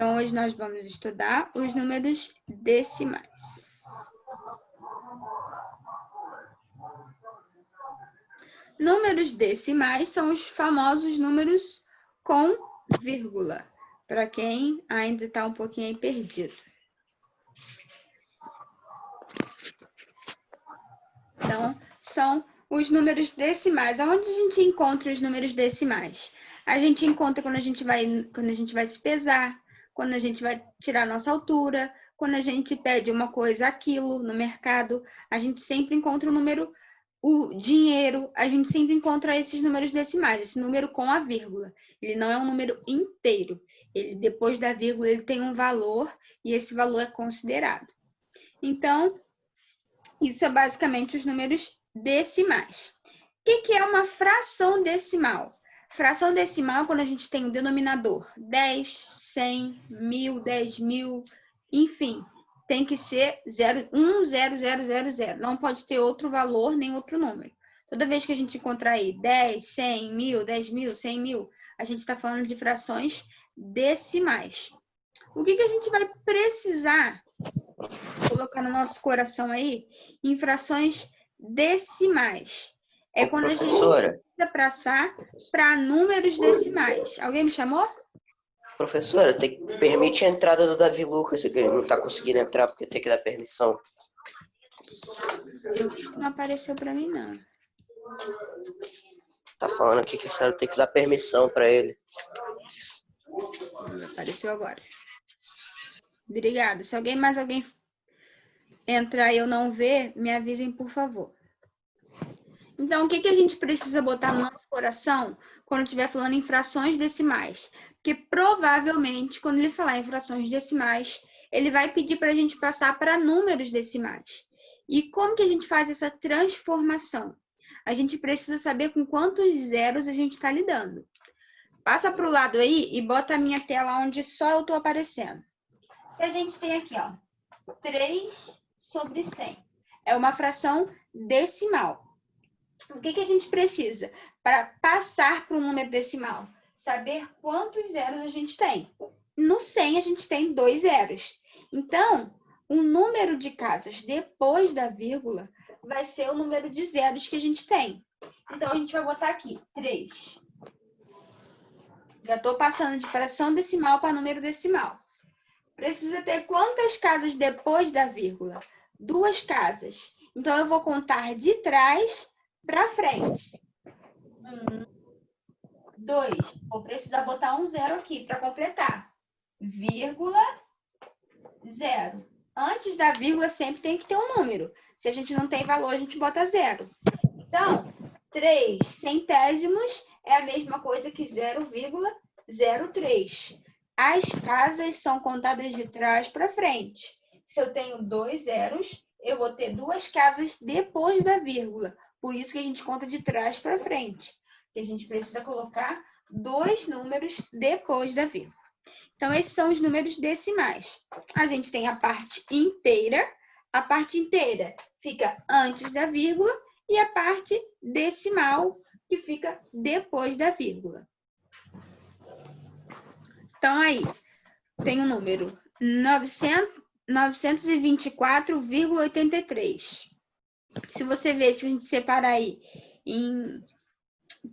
Então, hoje nós vamos estudar os números decimais. Números decimais são os famosos números com vírgula, para quem ainda está um pouquinho aí perdido. Então, são os números decimais. Aonde a gente encontra os números decimais? A gente encontra quando a gente vai se pesar, quando a gente vai tirar a nossa altura, quando a gente pede uma coisa, aquilo, no mercado, a gente sempre encontra o número, o dinheiro, a gente sempre encontra esses números decimais, esse número com a vírgula. Ele não é um número inteiro. Ele, depois da vírgula, ele tem um valor e esse valor é considerado. Então, isso é basicamente os números decimais. O que é uma fração decimal? Fração decimal é quando a gente tem o denominador 10, 100, 1000, 10.000, enfim, tem que ser 10000. Não pode ter outro valor nem outro número. Toda vez que a gente encontrar aí 10, 100, 1000, 10.000, 100.000, a gente está falando de frações decimais. O que a gente vai precisar colocar no nosso coração aí em frações decimais? É quando a gente precisa passar para números decimais. Alguém me chamou? Professora, permite a entrada do Davi Lucas, ele não está conseguindo entrar porque tem que dar permissão. Não apareceu para mim, não. Tá falando aqui que a senhora tem que dar permissão para ele. Apareceu agora. Obrigada. Se mais alguém entrar e eu não ver, me avisem, por favor. Então, o que a gente precisa botar no nosso coração quando estiver falando em frações decimais? Porque provavelmente, quando ele falar em frações decimais, ele vai pedir para a gente passar para números decimais. E como que a gente faz essa transformação? A gente precisa saber com quantos zeros a gente está lidando. Passa para o lado aí e bota a minha tela onde só eu estou aparecendo. Se a gente tem aqui, ó, 3/100. É uma fração decimal. O que a gente precisa para passar para o número decimal? Saber quantos zeros a gente tem. No 100, a gente tem 2 zeros. Então, o número de casas depois da vírgula vai ser o número de zeros que a gente tem. Então, a gente vai botar aqui 3. Já estou passando de fração decimal para número decimal. Precisa ter quantas casas depois da vírgula? 2 casas. Então, eu vou contar de trás para frente. 1, 2. Vou precisar botar um 0 aqui para completar. Vírgula, 0. Antes da vírgula sempre tem que ter um número. Se a gente não tem valor, a gente bota 0. Então, 3 centésimos é a mesma coisa que 0,03. As casas são contadas de trás para frente. Se eu tenho 2 zeros, eu vou ter 2 casas depois da vírgula. Por isso que a gente conta de trás para frente. E a gente precisa colocar 2 números depois da vírgula. Então, esses são os números decimais. A gente tem a parte inteira. A parte inteira fica antes da vírgula. E a parte decimal, que fica depois da vírgula. Então, aí, tem o número 924,83. Se você ver, se a gente separar aí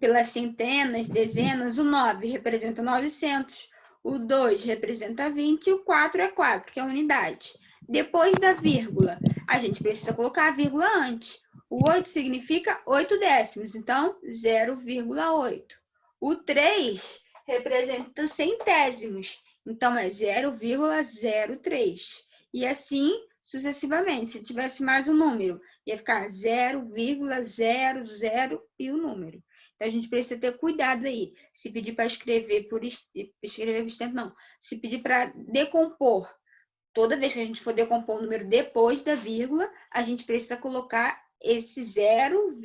pelas centenas, dezenas, o 9 representa 900, o 2 representa 20 e o 4 é 4, que é a unidade. Depois da vírgula, a gente precisa colocar a vírgula antes. O 8 significa 8 décimos, então 0,8. O 3 representa centésimos, então é 0,03. E assim sucessivamente. Se tivesse mais um número, ia ficar 0,00 e o número. Então, a gente precisa ter cuidado aí. Se pedir para escrever por extenso, não. Se pedir para decompor, toda vez que a gente for decompor o número depois da vírgula, a gente precisa colocar esse 0,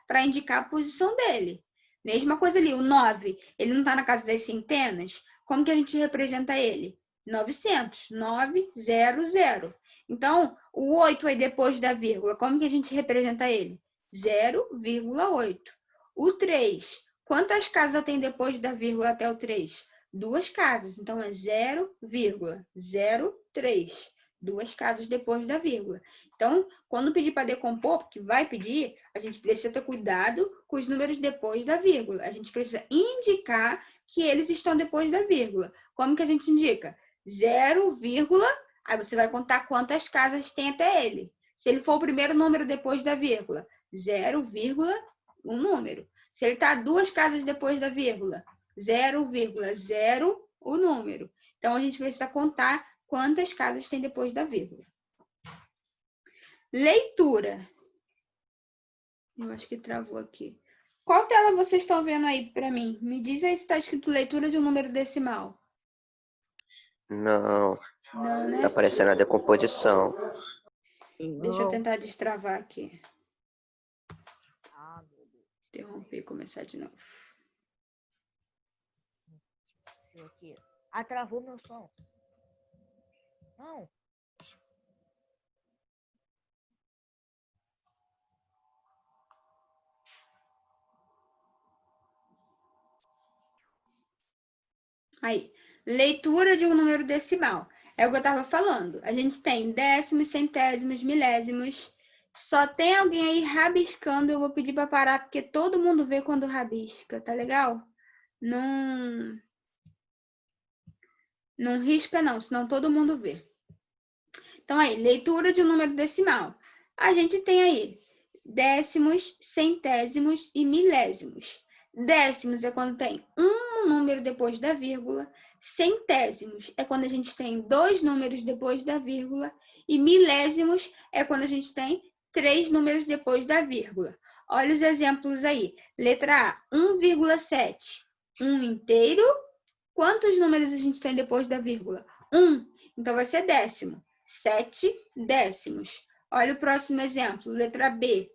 para indicar a posição dele. Mesma coisa ali, o 9, ele não está na casa das centenas? Como que a gente representa ele? 900, 900. Então, o 8 aí depois da vírgula, como que a gente representa ele? 0,8. O 3, quantas casas eu tenho depois da vírgula até o 3? duas casas. Então, é 0,03. Duas casas depois da vírgula. Então, quando pedir para decompor, porque vai pedir, a gente precisa ter cuidado com os números depois da vírgula. A gente precisa indicar que eles estão depois da vírgula. Como que a gente indica? 0, aí você vai contar quantas casas tem até ele. Se ele for o primeiro número depois da vírgula, 0, um número. Se ele está duas casas depois da vírgula, 0,0 o número. Então, a gente precisa contar quantas casas tem depois da vírgula. Leitura. Eu acho que travou aqui. Qual tela vocês estão vendo aí para mim? Me diz aí se está escrito leitura de um número decimal. Não. Não, né? Tá aparecendo a decomposição. Deixa eu tentar destravar aqui. Ah, meu Deus. Interromper e começar de novo. Isso aqui. Ah, travou meu som. Não. Aí, leitura de um número decimal. É o que eu estava falando. A gente tem décimos, centésimos, milésimos. Só tem alguém aí rabiscando. Eu vou pedir para parar, porque todo mundo vê quando rabisca, tá legal? Não risca não, senão todo mundo vê. Então aí, leitura de um número decimal. A gente tem aí décimos, centésimos e milésimos. Décimos é quando tem um número depois da vírgula. Centésimos é quando a gente tem dois números depois da vírgula. E milésimos é quando a gente tem três números depois da vírgula. Olha os exemplos aí. Letra A, 1,7. Um inteiro. Quantos números a gente tem depois da vírgula? 1. Então, vai ser décimo. 7 décimos. Olha o próximo exemplo. Letra B.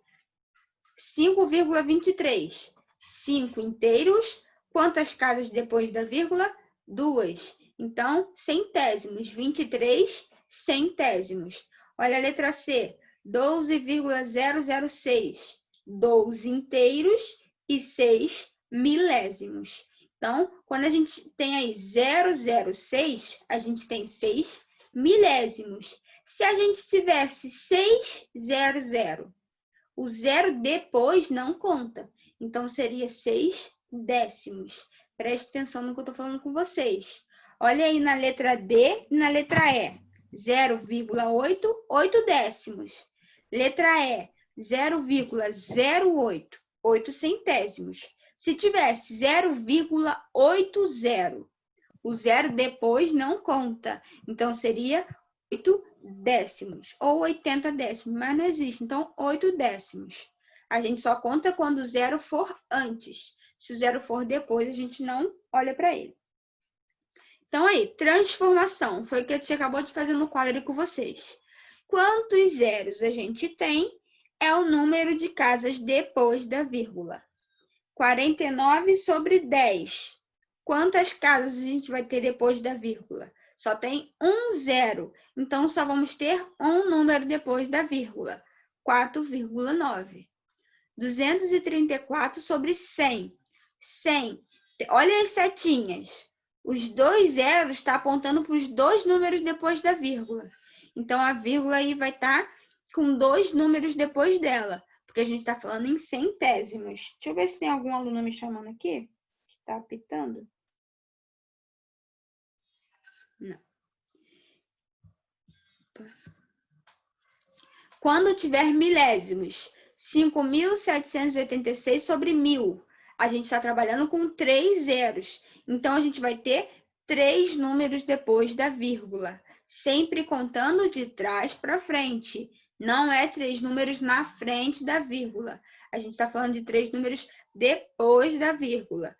5,23. 5 inteiros. Quantas casas depois da vírgula? 2. Então, centésimos. 23 centésimos. Olha a letra C. 12,006. 12 inteiros e 6 milésimos. Então, quando a gente tem aí 006, a gente tem 6 milésimos. Se a gente tivesse 600, o zero depois não conta. Então, seria 6 décimos. Preste atenção no que eu estou falando com vocês. Olha aí na letra D e na letra E. 0,8, 8 décimos. Letra E, 0,08, 8 centésimos. Se tivesse 0,80, o zero depois não conta. Então, seria 8 décimos ou 80 décimos, mas não existe. Então, 8 décimos. A gente só conta quando o zero for antes. Se o zero for depois, a gente não olha para ele. Então, aí, transformação. Foi o que a gente acabou de fazer no quadro com vocês. Quantos zeros a gente tem é o número de casas depois da vírgula. 49 sobre 10. Quantas casas a gente vai ter depois da vírgula? Só tem um zero. Então, só vamos ter um número depois da vírgula. 4,9. 234 sobre 100. 100. Olha as setinhas. Os dois zeros estão apontando para os dois números depois da vírgula. Então, a vírgula aí vai estar com dois números depois dela. Porque a gente está falando em centésimos. Deixa eu ver se tem algum aluno me chamando aqui. Que está apitando. Não. Quando tiver milésimos, 5.786 sobre 1.000. A gente está trabalhando com 3 zeros. Então, a gente vai ter 3 números depois da vírgula. Sempre contando de trás para frente. Não é 3 números na frente da vírgula. A gente está falando de 3 números depois da vírgula.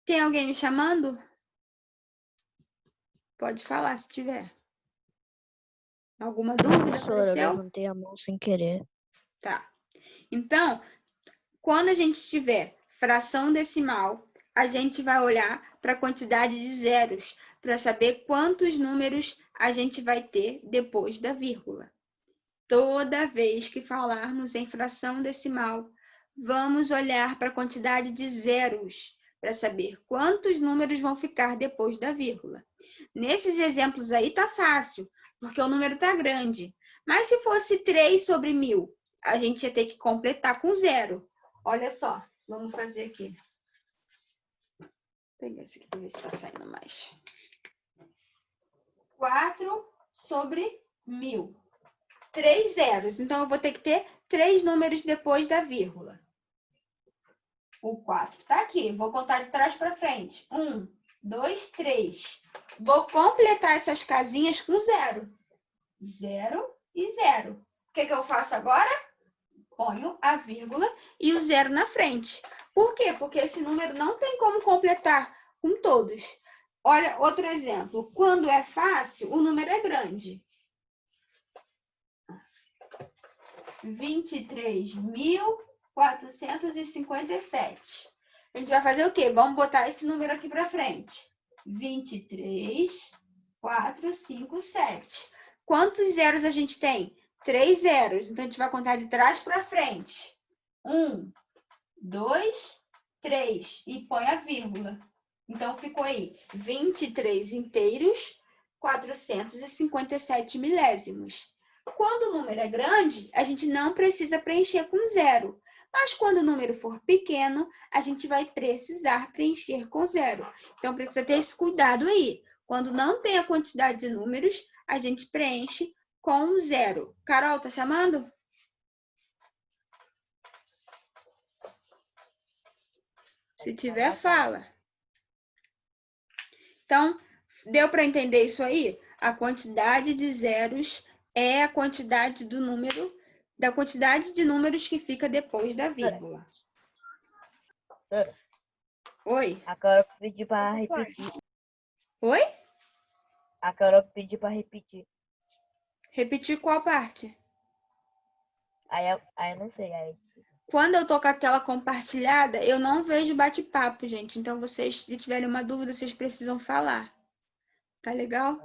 Tem alguém me chamando? Pode falar se tiver. Alguma dúvida? Professora, eu Apareceu? levantei a mão sem querer. Tá. Então, quando a gente tiver fração decimal, a gente vai olhar para a quantidade de zeros para saber quantos números a gente vai ter depois da vírgula. Toda vez que falarmos em fração decimal, vamos olhar para a quantidade de zeros para saber quantos números vão ficar depois da vírgula. Nesses exemplos aí tá fácil, porque o número tá grande. Mas se fosse 3 sobre 1000, a gente ia ter que completar com 0. Olha só, vamos fazer aqui. Vou pegar esse aqui para ver se está saindo mais. 4 sobre 1000. 3 zeros. Então, eu vou ter que ter 3 números depois da vírgula. O 4 está aqui. Vou contar de trás para frente. 1, 2, 3. Vou completar essas casinhas com 0. 0 e 0. O que eu faço agora? Ponho a vírgula e o 0 na frente. Por quê? Porque esse número não tem como completar com todos. Olha, outro exemplo. Quando é fácil, o número é grande. 23.457. A gente vai fazer o quê? Vamos botar esse número aqui para frente. 23.457. Quantos zeros a gente tem? 3 zeros. Então, a gente vai contar de trás para frente. 1, 2, 3. E põe a vírgula. Então, ficou aí 23 inteiros, 457 milésimos. Quando o número é grande, a gente não precisa preencher com 0. Mas quando o número for pequeno, a gente vai precisar preencher com 0. Então, precisa ter esse cuidado aí. Quando não tem a quantidade de números, a gente preenche com 0. Carol, tá chamando? Se tiver, fala. Então, deu para entender isso aí? A quantidade de zeros é a quantidade do número, da quantidade de números que fica depois da vírgula. Oi? A Carol pediu para repetir. Oi? A Carol pediu para repetir. Repetir qual parte? Aí eu não sei. Aí... Quando eu tô com a tela compartilhada, eu não vejo bate-papo, gente. Então, vocês, se tiverem uma dúvida, vocês precisam falar. Tá legal?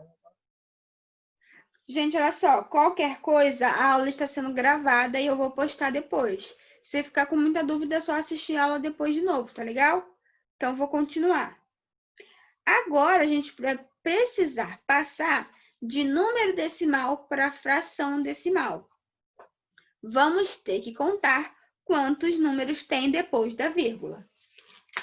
Gente, olha só. Qualquer coisa, a aula está sendo gravada e eu vou postar depois. Se ficar com muita dúvida, é só assistir a aula depois de novo, tá legal? Então, vou continuar. Agora, a gente vai precisar passar de número decimal para fração decimal. Vamos ter que contar quantos números tem depois da vírgula.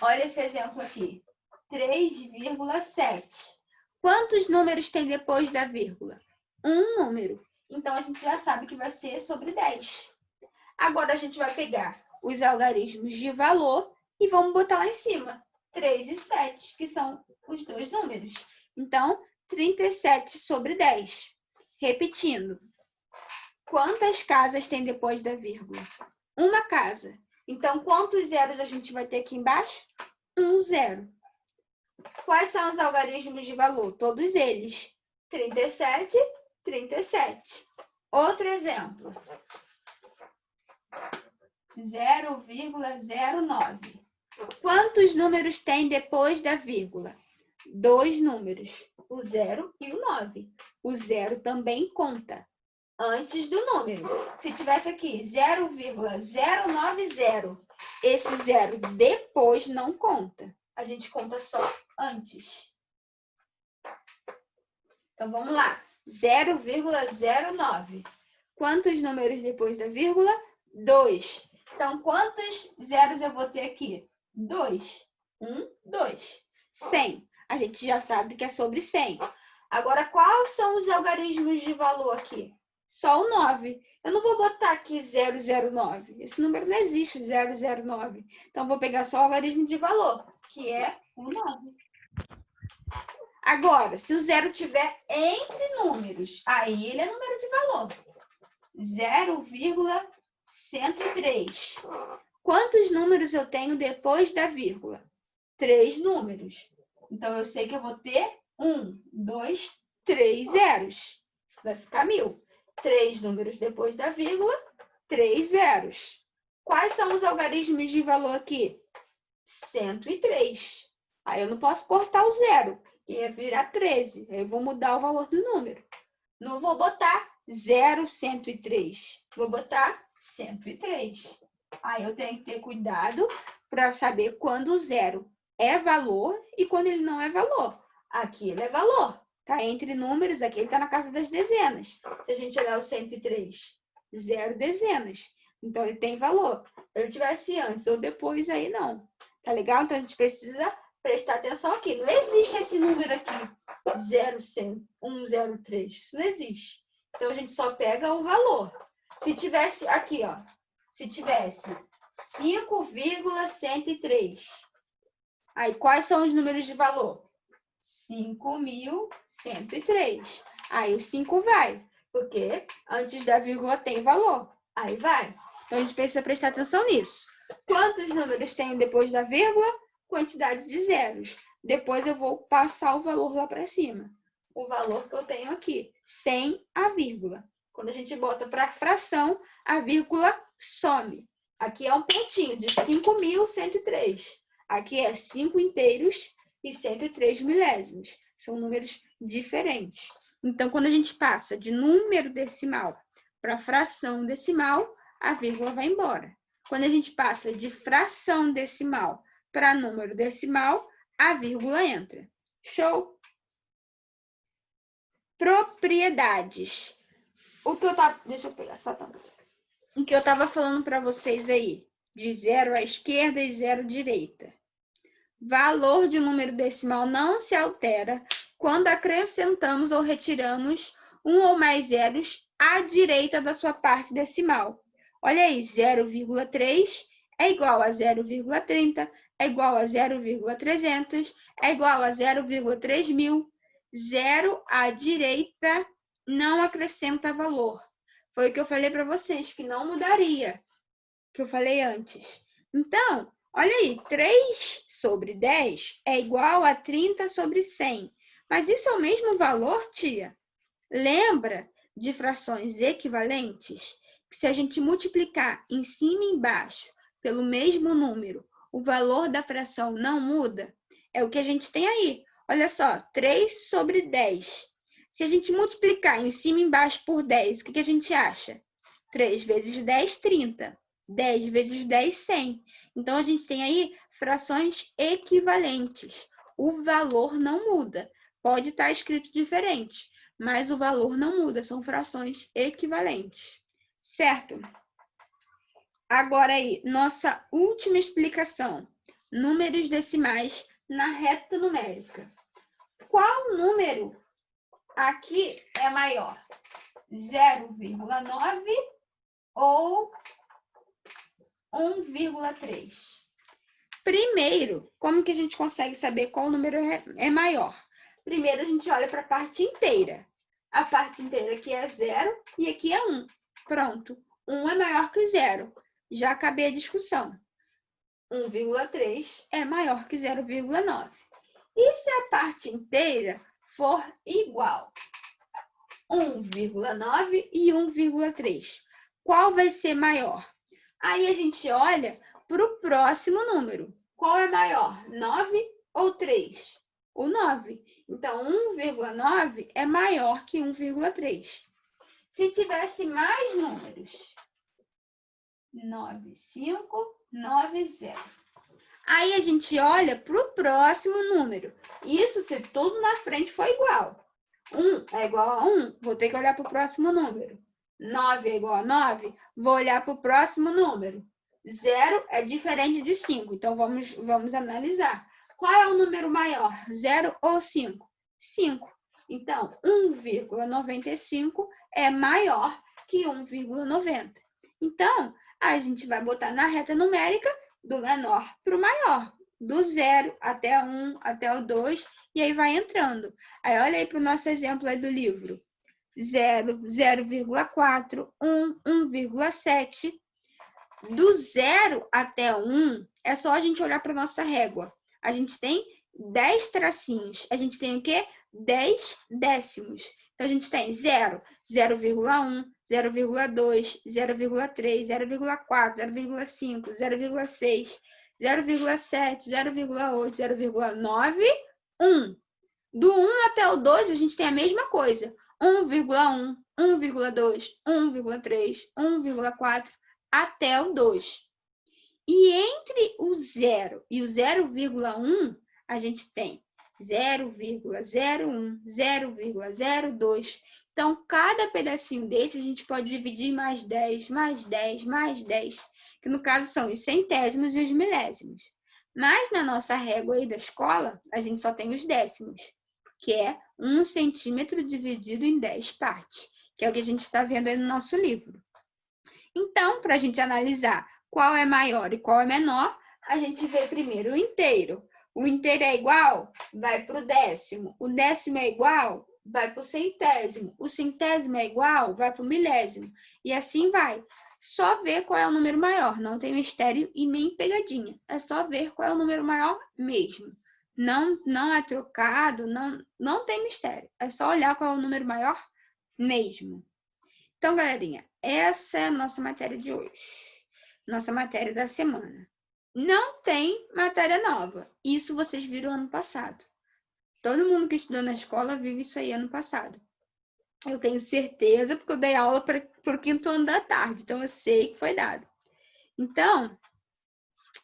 Olha esse exemplo aqui. 3,7. Quantos números tem depois da vírgula? Um número. Então, a gente já sabe que vai ser sobre 10. Agora, a gente vai pegar os algarismos de valor e vamos botar lá em cima. 3 e 7, que são os dois números. Então, 37 sobre 10. Repetindo. Quantas casas tem depois da vírgula? Uma casa. Então, quantos zeros a gente vai ter aqui embaixo? 1 zero. Quais são os algarismos de valor? Todos eles. 37, 37. Outro exemplo. 0,09. Quantos números tem depois da vírgula? 2 números. O 0 e o 9. O 0 também conta antes do número. Se tivesse aqui 0,090, esse 0 depois não conta. A gente conta só antes. Então, vamos lá. 0,09. Quantos números depois da vírgula? 2. Então, quantos zeros eu vou ter aqui? 2. 1, 2. 100. A gente já sabe que é sobre 100. Agora, quais são os algarismos de valor aqui? Só o 9. Eu não vou botar aqui 009. Esse número não existe, 009. Então, vou pegar só o algarismo de valor, que é o 9. Agora, se o 0 tiver entre números, aí ele é número de valor. 0,103. Quantos números eu tenho depois da vírgula? 3 números. Então, eu sei que eu vou ter 1, 2, 3 zeros. Vai ficar 1000. 3 números depois da vírgula, 3 zeros. Quais são os algarismos de valor aqui? 103. Aí eu não posso cortar o 0, ia virar 13. Eu vou mudar o valor do número. Não vou botar 0,103. Vou botar 103. Aí eu tenho que ter cuidado para saber quando o 0 é valor e quando ele não é valor. Aqui ele é valor. Tá entre números, aqui ele está na casa das dezenas. Se a gente olhar o 103, 0 dezenas. Então, ele tem valor. Se ele tivesse antes ou depois, aí não. Tá legal? Então, a gente precisa prestar atenção aqui. Não existe esse número aqui, 103. Isso não existe. Então, a gente só pega o valor. Se tivesse aqui, ó. Se tivesse 5,103. Aí, quais são os números de valor? 5.103. Aí, o 5 vai. Porque antes da vírgula tem valor. Aí vai. Então, a gente precisa prestar atenção nisso. Quantos números tem depois da vírgula? Quantidades de zeros. Depois eu vou passar o valor lá para cima. O valor que eu tenho aqui, sem a vírgula. Quando a gente bota para fração, a vírgula some. Aqui é um pontinho de 5.103. Aqui é 5 inteiros e 103 milésimos. São números diferentes. Então, quando a gente passa de número decimal para fração decimal, a vírgula vai embora. Quando a gente passa de fração decimal para número decimal, a vírgula entra. Show? Propriedades. O que eu tava... Deixa eu pegar só também. O que eu estava falando para vocês aí, de 0 à esquerda e 0 à direita. Valor de um número decimal não se altera quando acrescentamos ou retiramos um ou mais zeros à direita da sua parte decimal. Olha aí, 0,3 é igual a 0,30, é igual a 0,300, é igual a 0,3000. 0 à direita não acrescenta valor. Foi o que eu falei para vocês, que não mudaria, que eu falei antes. Então, olha aí, 3 sobre 10 é igual a 30 sobre 100. Mas isso é o mesmo valor, tia? Lembra de frações equivalentes? Que se a gente multiplicar em cima e embaixo pelo mesmo número, o valor da fração não muda? É o que a gente tem aí. Olha só, 3 sobre 10. Se a gente multiplicar em cima e embaixo por 10, o que a gente acha? 3 vezes 10, 30. 10 vezes 10, 100. Então, a gente tem aí frações equivalentes. O valor não muda. Pode estar escrito diferente, mas o valor não muda. São frações equivalentes. Certo? Agora aí, nossa última explicação. Números decimais na reta numérica. Qual número aqui é maior? 0,9 ou 1,3? Primeiro, como que a gente consegue saber qual número é maior? Primeiro, a gente olha para a parte inteira. A parte inteira aqui é 0 e aqui é 1. Pronto. 1 é maior que 0. Já acabei a discussão. 1,3 é maior que 0,9. E se a parte inteira for igual? 1,9 e 1,3. Qual vai ser maior? Aí a gente olha para o próximo número. Qual é maior? 9 ou 3? O 9. Então, 1,9 é maior que 1,3. Se tivesse mais números, 9, 5, 9, 0. Aí a gente olha para o próximo número. Isso se tudo na frente for igual. 1 é igual a 1, vou ter que olhar para o próximo número. 9 é igual a 9, vou olhar para o próximo número. 0 é diferente de 5, então vamos analisar. Qual é o número maior, 0 ou 5? 5. Então, 1,95 é maior que 1,90. Então, a gente vai botar na reta numérica do menor para o maior. Do 0 até 1, até o 2, e aí vai entrando. Aí, olha aí para o nosso exemplo aí do livro. 0, 0,4, 1, 1,7. Do 0 até 1, é só a gente olhar para a nossa régua. A gente tem 10 tracinhos. A gente tem o quê? 10 décimos. Então, a gente tem 0, 0,1, 0,2, 0,3, 0,4, 0,5, 0,6, 0,7, 0,8, 0,9, 1. Do 1 até o 2, a gente tem a mesma coisa. 1,1, 1,2, 1,3, 1,4, até o 2. E entre o 0 e o 0,1, a gente tem 0,01, 0,02. Então, cada pedacinho desse a gente pode dividir em mais 10, mais 10, mais 10, que no caso são os centésimos e os milésimos. Mas na nossa régua aí da escola, a gente só tem os décimos, que é 1 centímetro dividido em 10 partes, que é o que a gente está vendo aí no nosso livro. Então, para a gente analisar qual é maior e qual é menor, a gente vê primeiro o inteiro. O inteiro é igual? Vai para o décimo. O décimo é igual? Vai para o centésimo. O centésimo é igual? Vai para o milésimo. E assim vai. Só ver qual é o número maior. Não tem mistério e nem pegadinha. É só ver qual é o número maior mesmo. Não é trocado, não tem mistério. É só olhar qual é o número maior mesmo. Então, galerinha, essa é a nossa matéria de hoje. Nossa matéria da semana. Não tem matéria nova. Isso vocês viram ano passado. Todo mundo que estudou na escola viu isso aí ano passado. Eu tenho certeza, porque eu dei aula para o 5º ano da tarde. Então, eu sei que foi dado. Então,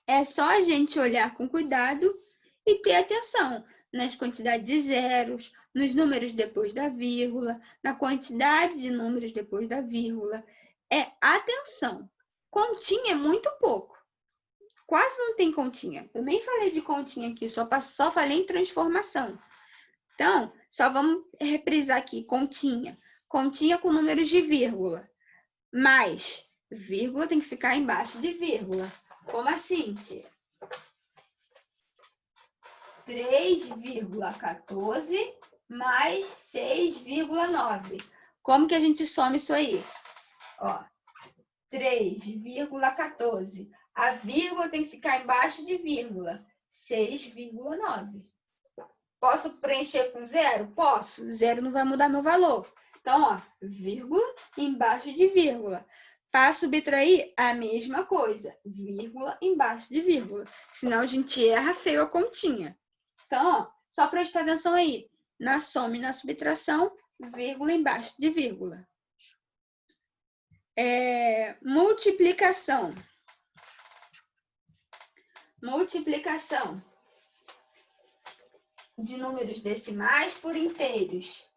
é só a gente olhar com cuidado e ter atenção nas quantidades de zeros, nos números depois da vírgula, na quantidade de números depois da vírgula. É atenção. Continha é muito pouco. Quase não tem continha. Eu nem falei de continha aqui, só falei em transformação. Então, só vamos reprisar aqui, continha. Continha com números de vírgula. Mas, vírgula tem que ficar embaixo de vírgula. Como assim, tia? 3,14 mais 6,9. Como que a gente soma isso aí? Ó, 3,14. A vírgula tem que ficar embaixo de vírgula. 6,9. Posso preencher com zero? Posso. Zero não vai mudar meu valor. Então, ó, vírgula embaixo de vírgula. Para subtrair, a mesma coisa. Vírgula embaixo de vírgula. Senão a gente erra feio a continha. Então, ó, só prestar atenção aí. Na soma e na subtração, vírgula embaixo de vírgula. Multiplicação. Multiplicação de números decimais por inteiros.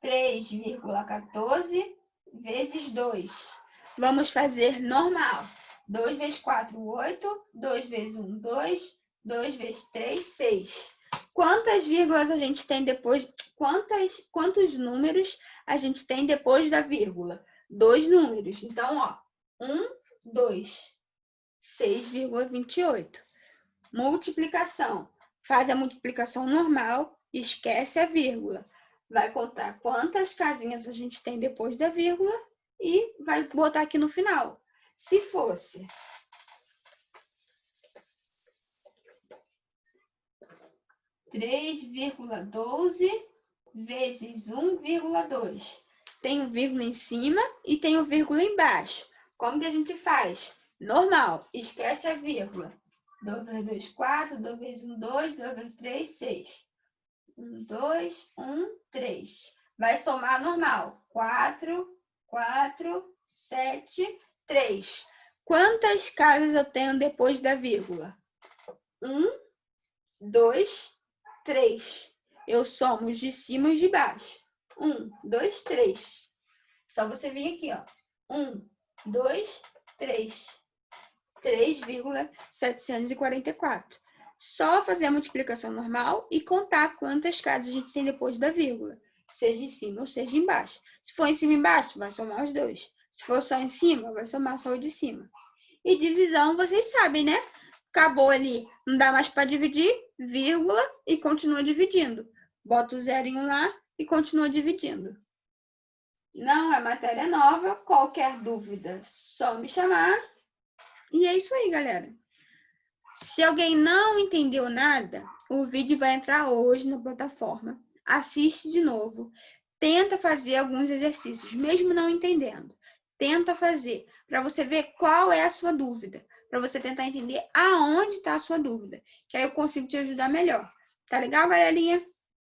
3,14 vezes 2. Vamos fazer normal. 2 vezes 4, 8. 2 vezes 1, 2. 2 vezes 3, 6. Quantas vírgulas a gente tem depois? Quantos números a gente tem depois da vírgula? 2 números. Então, ó, 1, 2. 6,28. Multiplicação. Faz a multiplicação normal, esquece a vírgula. Vai contar quantas casinhas a gente tem depois da vírgula e vai botar aqui no final. Se fosse 3,12 vezes 1,2. Tem um vírgula em cima e tem um vírgula embaixo. Como que a gente faz? Normal, esquece a vírgula. 2 vezes 2, 4. 2 vezes 1, 2. 2 vezes 3, 6. 1, 2, 1, 3. Vai somar normal. 4, 4, 7, 3. Quantas casas eu tenho depois da vírgula? 1, 2, 3. Eu somo os de cima e os de baixo. 1, 2, 3. Só você vir aqui, ó. 1, 2, 3. 3,744. Só fazer a multiplicação normal e contar quantas casas a gente tem depois da vírgula. Seja em cima ou seja embaixo. Se for em cima e embaixo, vai somar os dois. Se for só em cima, vai somar só o de cima. E divisão, vocês sabem, né? Acabou ali, não dá mais para dividir, vírgula e continua dividindo. Bota o zerinho lá e continua dividindo. Não é matéria nova, qualquer dúvida, só me chamar. E é isso aí, galera. Se alguém não entendeu nada, o vídeo vai entrar hoje na plataforma. Assiste de novo. Tenta fazer alguns exercícios, mesmo não entendendo. Tenta fazer, para você ver qual é a sua dúvida. Para você tentar entender aonde está a sua dúvida. Que aí eu consigo te ajudar melhor. Tá legal, galerinha?